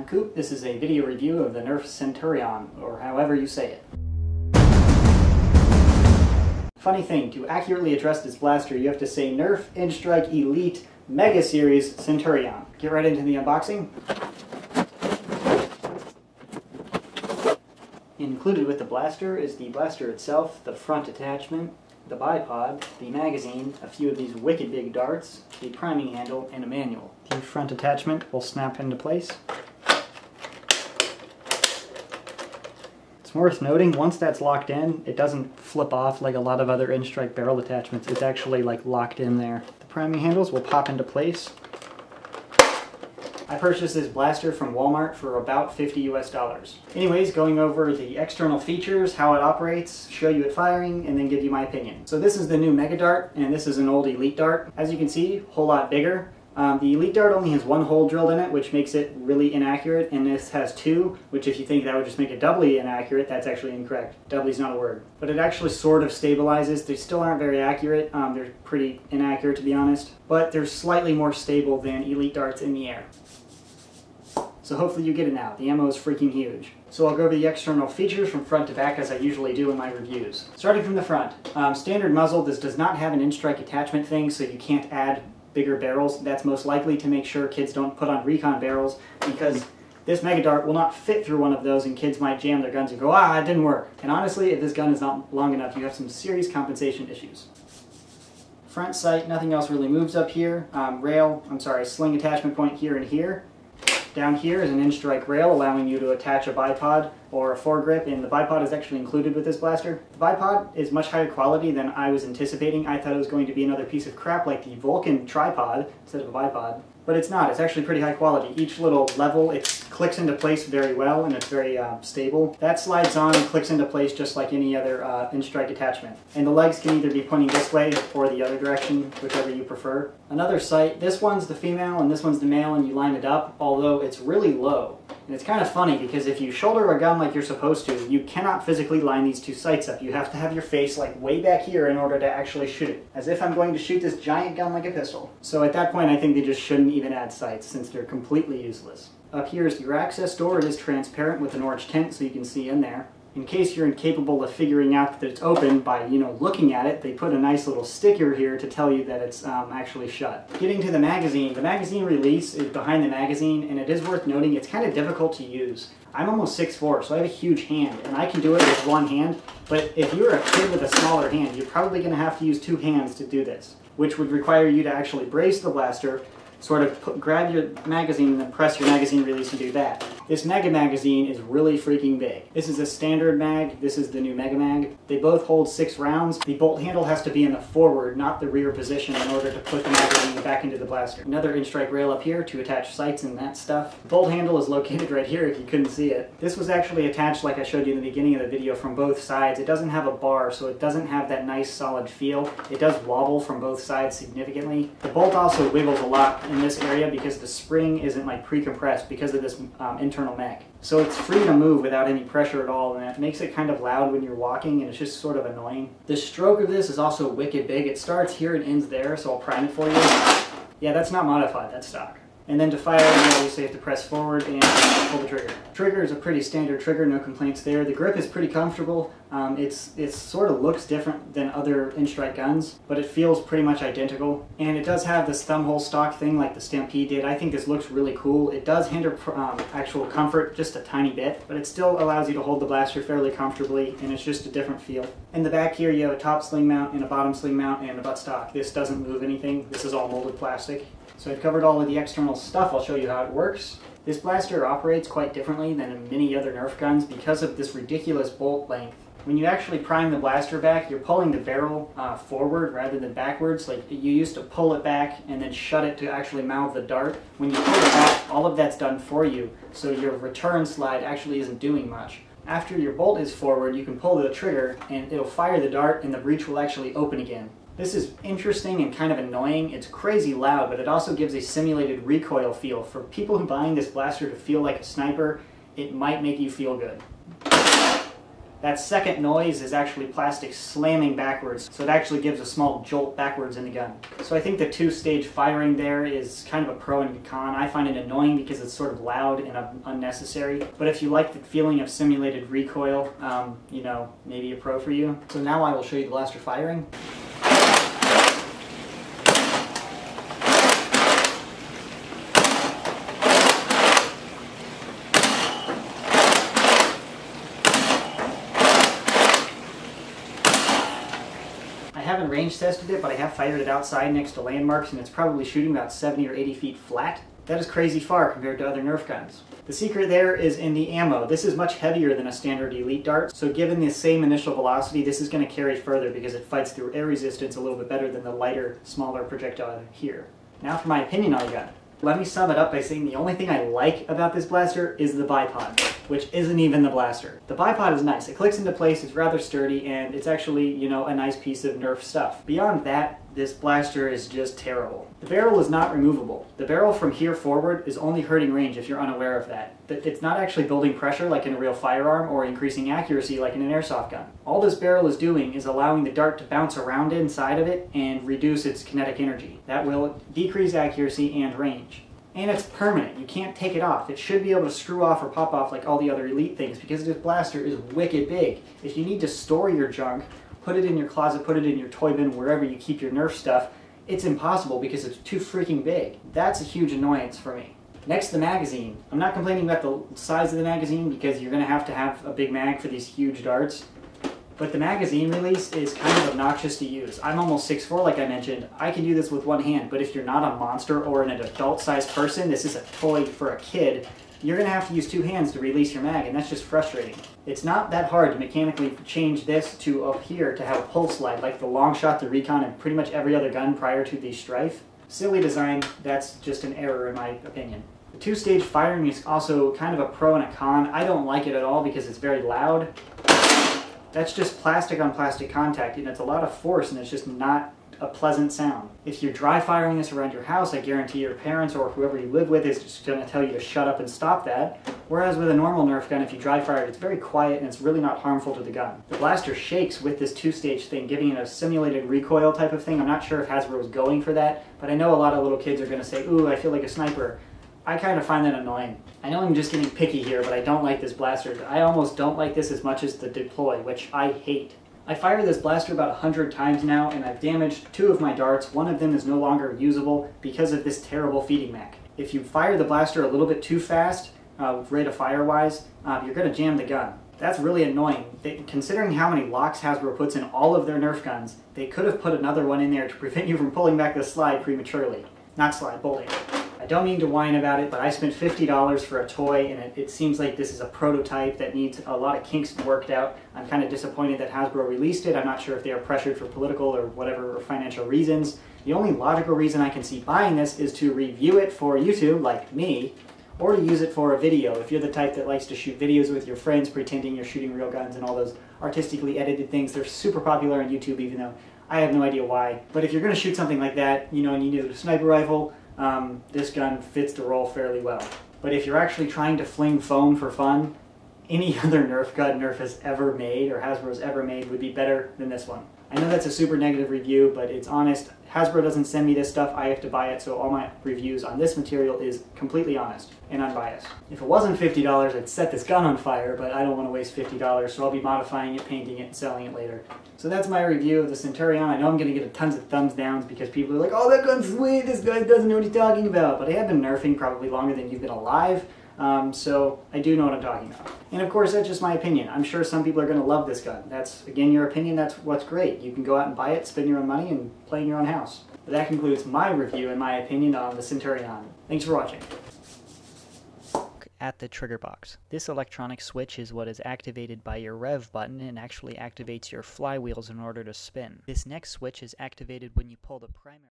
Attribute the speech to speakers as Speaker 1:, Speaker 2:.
Speaker 1: Coop. This is a video review of the Nerf Centurion, or however you say it. Funny thing, to accurately address this blaster, you have to say Nerf N-Strike Elite Mega Series Centurion. Get right into the unboxing. Included with the blaster is the blaster itself, the front attachment, the bipod, the magazine, a few of these wicked big darts, the priming handle, and a manual. The front attachment will snap into place. It's worth noting, once that's locked in, it doesn't flip off like a lot of other N-Strike barrel attachments. It's actually like locked in there. The priming handles will pop into place. I purchased this blaster from Walmart for about $50 US. Anyways, going over the external features, how it operates, show you it firing, and then give you my opinion. So this is the new Mega Dart, and this is an old Elite Dart. As you can see, a whole lot bigger. The Elite Dart only has one hole drilled in it, which makes it really inaccurate, and this has two, which if you think that would just make it doubly inaccurate, that's actually incorrect. Doubly's not a word. But it actually sort of stabilizes. They still aren't very accurate. They're pretty inaccurate, to be honest. But they're slightly more stable than Elite Darts in the air. So hopefully you get it now. The ammo is freaking huge. So I'll go over the external features from front to back as I usually do in my reviews. Starting from the front. Standard muzzle, this does not have an N-Strike attachment thing, so you can't add bigger barrels. That's most likely to make sure kids don't put on recon barrels, because this Mega Dart will not fit through one of those and kids might jam their guns and go, it didn't work. And honestly, if this gun is not long enough, you have some serious compensation issues. Front sight, nothing else really moves up here. Sling attachment point here and here. Down here is an N-Strike rail allowing you to attach a bipod or a foregrip, and the bipod is actually included with this blaster. The bipod is much higher quality than I was anticipating. I thought it was going to be another piece of crap like the Vulcan tripod instead of a bipod. But it's not. It's actually pretty high quality. Each little level, it clicks into place very well, and it's very stable. That slides on and clicks into place just like any other N-Strike attachment. And the legs can either be pointing this way or the other direction, whichever you prefer. Another sight, this one's the female and this one's the male, and you line it up, although it's really low. And it's kind of funny because if you shoulder a gun like you're supposed to, you cannot physically line these two sights up. You have to have your face like way back here in order to actually shoot it. As if I'm going to shoot this giant gun like a pistol. So at that point I think they just shouldn't even add sights since they're completely useless. Up here is your access door. It is transparent with an orange tint so you can see in there. In case you're incapable of figuring out that it's open by, looking at it, they put a nice little sticker here to tell you that it's actually shut. Getting to the magazine release is behind the magazine, and it is worth noting it's kind of difficult to use. I'm almost 6'4", so I have a huge hand, and I can do it with one hand, but if you're a kid with a smaller hand, you're probably going to have to use two hands to do this, which would require you to actually brace the blaster, sort of grab your magazine and then press your magazine release and do that. This Mega magazine is really freaking big. This is a standard mag, this is the new Mega Mag. They both hold 6 rounds. The bolt handle has to be in the forward, not the rear position, in order to put the magazine back into the blaster. Another N-Strike rail up here to attach sights and that stuff. The bolt handle is located right here if you couldn't see it. This was actually attached, like I showed you in the beginning of the video, from both sides. It doesn't have a bar, so it doesn't have that nice solid feel. It does wobble from both sides significantly. The bolt also wiggles a lot in this area because the spring isn't like pre-compressed because of this internal mag. So it's free to move without any pressure at all, and it makes it kind of loud when you're walking, and it's just sort of annoying. The stroke of this is also wicked big. It starts here and ends there, so I'll prime it for you. Yeah, that's not modified, that's stock. And then to fire, you obviously have to press forward and pull the trigger. Trigger is a pretty standard trigger, no complaints there. The grip is pretty comfortable. It sort of looks different than other N-Strike guns, but it feels pretty much identical. And it does have this thumb hole stock thing like the Stampede did. I think this looks really cool. It does hinder actual comfort just a tiny bit, but it still allows you to hold the blaster fairly comfortably, and it's just a different feel. In the back here, you have a top sling mount and a bottom sling mount and a buttstock. This doesn't move anything. This is all molded plastic. So I've covered all of the external stuff. I'll show you how it works. This blaster operates quite differently than many other Nerf guns because of this ridiculous bolt length. When you actually prime the blaster back, you're pulling the barrel forward rather than backwards. Like you used to pull it back and then shut it to actually mount the dart. When you pull it back, all of that's done for you, so your return slide actually isn't doing much. After your bolt is forward, you can pull the trigger and it'll fire the dart and the breech will actually open again. This is interesting and kind of annoying. It's crazy loud, but it also gives a simulated recoil feel. For people who buying this blaster to feel like a sniper, it might make you feel good. That second noise is actually plastic slamming backwards, so it actually gives a small jolt backwards in the gun. So I think the two-stage firing there is kind of a pro and a con. I find it annoying because it's sort of loud and unnecessary, but if you like the feeling of simulated recoil, you know, maybe a pro for you. So now I will show you the blaster firing. I haven't range tested it, but I have fired it outside next to landmarks, and it's probably shooting about 70 or 80 feet flat. That is crazy far compared to other Nerf guns. The secret there is in the ammo. This is much heavier than a standard elite dart, so given the same initial velocity, this is going to carry further because it fights through air resistance a little bit better than the lighter, smaller projectile here. Now for my opinion on the gun. Let me sum it up by saying the only thing I like about this blaster is the bipod, which isn't even the blaster. The bipod is nice. It clicks into place, it's rather sturdy, and it's actually, you know, a nice piece of Nerf stuff. Beyond that, this blaster is just terrible. The barrel is not removable. The barrel from here forward is only hurting range if you're unaware of that. It's not actually building pressure like in a real firearm or increasing accuracy like in an airsoft gun. All this barrel is doing is allowing the dart to bounce around inside of it and reduce its kinetic energy. That will decrease accuracy and range. And it's permanent. You can't take it off. It should be able to screw off or pop off like all the other elite things because this blaster is wicked big. If you need to store your junk, put it in your closet, put it in your toy bin, wherever you keep your Nerf stuff, it's impossible because it's too freaking big. That's a huge annoyance for me. Next, the magazine. I'm not complaining about the size of the magazine because you're going to have a big mag for these huge darts. But the magazine release is kind of obnoxious to use. I'm almost 6'4", like I mentioned. I can do this with one hand, but if you're not a monster or an adult-sized person, this is a toy for a kid, you're going to have to use two hands to release your mag, and that's just frustrating. It's not that hard to mechanically change this to up here to have a pull slide, like the Longshot, the Recon, and pretty much every other gun prior to the Strife. Silly design, that's just an error in my opinion. The two-stage firing is also kind of a pro and a con. I don't like it at all because it's very loud. That's just plastic on plastic contact, and it's a lot of force, and it's just not a pleasant sound. If you're dry firing this around your house, I guarantee your parents or whoever you live with is just going to tell you to shut up and stop that. Whereas with a normal Nerf gun, if you dry fire it, it's very quiet and it's really not harmful to the gun. The blaster shakes with this two-stage thing, giving it a simulated recoil type of thing. I'm not sure if Hasbro is going for that, but I know a lot of little kids are going to say, ooh, I feel like a sniper. I kind of find that annoying. I know I'm just getting picky here, but I don't like this blaster. I almost don't like this as much as the Deploy, which I hate. I fired this blaster about 100 times now, and I've damaged 2 of my darts. One of them is no longer usable because of this terrible feeding mag. If you fire the blaster a little bit too fast, rate of fire-wise, you're going to jam the gun. That's really annoying. Considering how many locks Hasbro puts in all of their Nerf guns, they could have put another one in there to prevent you from pulling back the slide prematurely. Not slide, bolting. I don't mean to whine about it, but I spent $50 for a toy, and it seems like this is a prototype that needs a lot of kinks worked out. I'm kind of disappointed that Hasbro released it. I'm not sure if they are pressured for political or whatever or financial reasons. The only logical reason I can see buying this is to review it for YouTube, like me, or to use it for a video. If you're the type that likes to shoot videos with your friends pretending you're shooting real guns and all those artistically edited things, they're super popular on YouTube, even though I have no idea why. But if you're going to shoot something like that, you know, and you need a sniper rifle, this gun fits the role fairly well. But if you're actually trying to fling foam for fun, any other Nerf gun Nerf has ever made or Hasbro's ever made would be better than this one. I know that's a super negative review, but it's honest. Hasbro doesn't send me this stuff, I have to buy it, so all my reviews on this material is completely honest and unbiased. If it wasn't $50, I'd set this gun on fire, but I don't want to waste $50, so I'll be modifying it, painting it, and selling it later. So that's my review of the Centurion. I know I'm going to get tons of thumbs downs because people are like, oh, that gun's sweet, this guy doesn't know what he's talking about. But I have been nerfing probably longer than you've been alive, so I do know what I'm talking about. And of course, that's just my opinion. I'm sure some people are going to love this gun. That's, again, your opinion. That's what's great. You can go out and buy it, spend your own money, and play in your own house. But that concludes my review and my opinion on the Centurion. Thanks for watching. At the trigger box. This electronic switch is what is activated by your rev button and actually activates your flywheels in order to spin. This next switch is activated when you pull the primary